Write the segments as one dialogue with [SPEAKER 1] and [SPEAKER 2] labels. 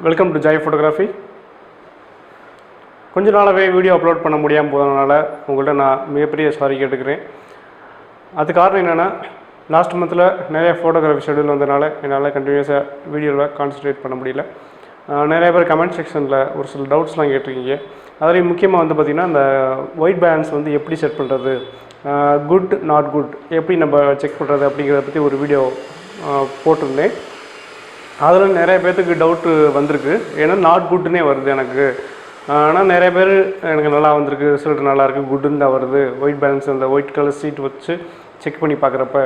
[SPEAKER 1] Welcome to Joy photography. கொஞ்ச நாளாகவே video upload பண்ண முடியாமல் போனதுனால உங்கள்கிட்ட நான் மிகப்பெரிய சாரி கேட்டுக்கிறேன். அது காரணம் என்னென்னா, லாஸ்ட் மந்தில் நிறைய ஃபோட்டோகிராஃபி ஷெடியூல் வந்ததுனால என்னால் கண்டினியூஸாக வீடியோவில் கான்சன்ட்ரேட் பண்ண முடியல. நிறைய பேர் கமெண்ட் செக்ஷனில் ஒரு சில டவுட்ஸ்லாம் கேட்டிருக்கீங்க. அதுலேயும் முக்கியமாக வந்து பார்த்திங்கன்னா, இந்த ஒயிட் பேலன்ஸ் வந்து எப்படி செட் பண்ணுறது, குட் நாட் குட் எப்படி நம்ம செக் பண்ணுறது அப்படிங்கிறத பற்றி ஒரு வீடியோ போட்டிருந்தேன். அதில் நிறைய பேர்த்துக்கு டவுட்டு வந்திருக்கு. ஏன்னா நாட் குட்னே வருது எனக்கு. ஆனால் நிறைய பேர் எனக்கு நல்லா வந்திருக்கு, ரிசல்ட் நல்லாயிருக்கு, குட்டுன்னு தான் வருது, ஒயிட் பேலன்ஸ் அந்த ஒயிட் கலர் சீட் வச்சு செக் பண்ணி பார்க்குறப்ப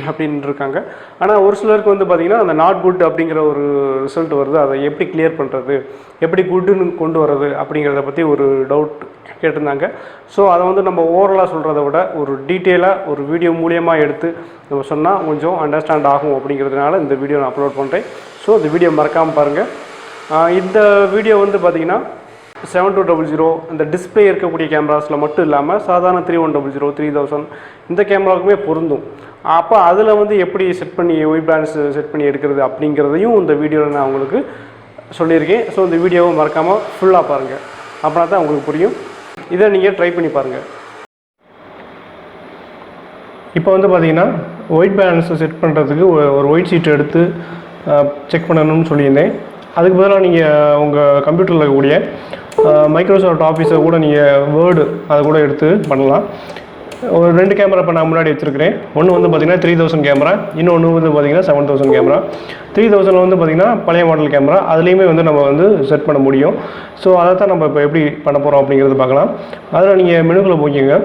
[SPEAKER 1] அப்படின்னு இருக்காங்க. ஆனால் ஒரு சிலருக்கு வந்து பார்த்திங்கன்னா அந்த நாட் குட் அப்படிங்கிற ஒரு ரிசல்ட் வருது. அதை எப்படி கிளியர் பண்ணுறது, எப்படி குட்டுன்னு கொண்டு வர்றது அப்படிங்கிறத பற்றி ஒரு டவுட் கேட்டிருந்தாங்க. ஸோ அதை வந்து நம்ம ஓவரலாக சொல்கிறத விட ஒரு டீட்டெயிலாக ஒரு வீடியோ மூலியமாக எடுத்து நம்ம சொன்னால் கொஞ்சம் அண்டர்ஸ்டாண்ட் ஆகும் அப்படிங்கிறதுனால இந்த வீடியோ நான் அப்லோட் பண்ணுறேன். ஸோ இந்த வீடியோ மறக்காமல் பாருங்கள். இந்த வீடியோ வந்து பார்த்திங்கன்னா 7200 இந்த டிஸ்பிளே இருக்கக்கூடிய கேமராஸில் மட்டும் இல்லாமல் சாதாரண 3100 3000 இந்த கேமராவுக்குமே பொருந்தும். அப்போ அதில் வந்து எப்படி செட் பண்ணி ஒயிட் பேலன்ஸ் செட் பண்ணி எடுக்கிறது அப்படிங்கிறதையும் இந்த வீடியோவில் நான் உங்களுக்கு சொல்லியிருக்கேன். ஸோ இந்த வீடியோவை மறக்காமல் ஃபுல்லாக பாருங்கள், அப்படின்னா தான் உங்களுக்கு புரியும். இதை நீங்கள் ட்ரை பண்ணி பாருங்கள். இப்போ வந்து பார்த்திங்கன்னா ஒயிட் பேலன்ஸை செட் பண்ணுறதுக்கு ஒரு ஒயிட் ஷீட் எடுத்து செக் பண்ணணும்னு சொல்லியிருந்தேன். அதுக்கு பதிலாக நீங்கள் உங்கள் கம்ப்யூட்டரில் இருக்கக்கூடிய மைக்ரோசாஃப்ட் ஆஃபீஸை கூட நீங்கள் வேர்டு அதை கூட எடுத்து பண்ணலாம். ஒரு 2 கேமரா இப்போ நான் முன்னாடி வச்சுருக்கிறேன். ஒன்று வந்து பார்த்திங்கன்னா 3000 கேமரா, இன்னொன்று வந்து பார்த்திங்கன்னா 7000 கேமரா. 3000 வந்து பார்த்திங்கன்னா பழைய மாடல் கேமரா, அதுலேயுமே வந்து நம்ம வந்து செட் பண்ண முடியும். ஸோ அதை தான் நம்ம இப்போ எப்படி பண்ண போகிறோம் அப்படிங்கிறது பார்க்கலாம். அதில் நீங்கள் மெனுக்குள்ளே போய்க்கிங்க.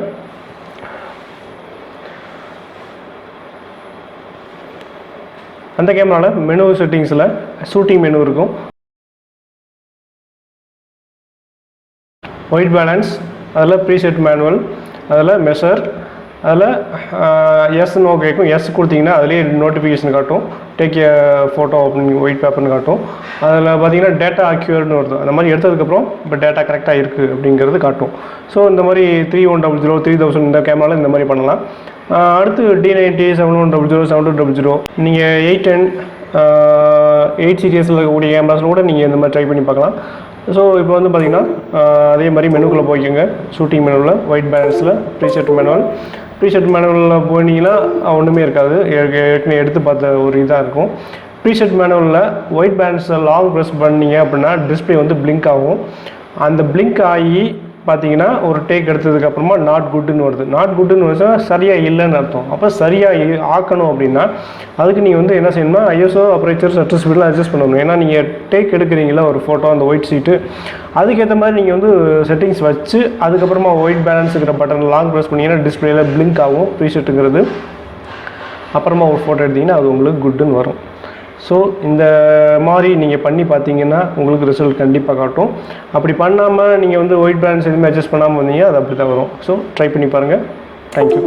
[SPEAKER 1] அந்த கேமராவில் மெனு செட்டிங்ஸில் ஷூட்டிங் மெனு இருக்கும். ஒயிட் பேலன்ஸ், அதில் ப்ரீசெட் மேனுவல், அதில் மெஷர், அதில் எஸ்ன்னு கேட்கும். எஸ் கொடுத்தீங்கன்னா அதிலே நோட்டிஃபிகேஷன் காட்டும், டேக் ஏ ஃபோட்டோ அப்படின்னு ஒயிட் பேப்பர்னு காட்டும். அதில் பார்த்தீங்கன்னா டேட்டா அக்யூர்ட்னு வருது. அந்த மாதிரி எடுத்ததுக்கப்புறம் இப்போ டேட்டா கரெக்டாக இருக்குது அப்படிங்கிறது காட்டும். ஸோ இந்த மாதிரி 3100 3000 இந்த கேமராவில் இந்த மாதிரி பண்ணலாம். அடுத்து D90 7100 7200 நீங்கள் 810 8 சீரியஸில் இருக்கக்கூடிய கேமராஸில் கூட நீங்கள் இந்த மாதிரி ட்ரை பண்ணி பார்க்கலாம். ஸோ இப்போ வந்து பார்த்திங்கன்னா அதே மாதிரி மெனுக்குள்ளே போய்க்கோங்க. ஷூட்டிங் மெனுவில் ஒயிட் பேலன்ஸில் ப்ரீசெட் மேனுவலில் போனீங்கன்னா ஒன்றுமே இருக்காது. ஏற்கனவே எடுத்து பார்த்த ஒரு இதாக இருக்கும். ப்ரீசெட் மேனுவலில் ஒயிட் பேலன்ஸை லாங் ப்ரெஸ் பண்ணிங்க அப்படின்னா டிஸ்பிளே வந்து பிளிங்க் ஆகும். அந்த பிளிங்க் ஆகி பார்த்தீங்கன்னா ஒரு டேக் எடுத்ததுக்கப்புறமா நாட் குட்டுன்னு வருது. நாட் குட்டுன்னு வருதுன்னா சரியாக இல்லைன்னு அர்த்தம். அப்போ சரியாக ஆக்கணும் அப்படின்னா அதுக்கு நீங்கள் வந்து என்ன செய்யணும்னா ஐஎஸ்ஓ அப்ரேச்சர் ஷட்டர் ஸ்பீடெலாம் அட்ஜஸ்ட் பண்ணணும். ஏன்னா நீங்கள் டேக் எடுக்கிறீங்களா ஒரு ஃபோட்டோ அந்த ஒயிட் ஷீட்டு, அதுக்கேற்ற மாதிரி நீங்கள் வந்து செட்டிங்ஸ் வச்சு அதுக்கப்புறமா ஒயிட் பேலன்ஸ் இருக்கிற பட்டன் லாங் ப்ரெஸ் பண்ணிங்கன்னா டிஸ்பிளேயில் பிளிங்க் ஆகும் ப்ரீசெட்டுங்கிறது. அப்புறமா ஒரு ஃபோட்டோ எடுத்திங்கன்னா அது உங்களுக்கு குட்டுன்னு வரும். ஸோ இந்த மாதிரி நீங்கள் பண்ணி பார்த்தீங்கன்னா உங்களுக்கு ரிசல்ட் கண்டிப்பாக காட்டும். அப்படி பண்ணாமல் நீங்கள் வந்து ஒயிட் பேலன்ஸ் எதுவுமே அட்ஜஸ்ட் பண்ணாமல் வந்தீங்க அது அப்படி தான் வரும். ஸோ ட்ரை பண்ணி பாருங்கள். தேங்க்யூ.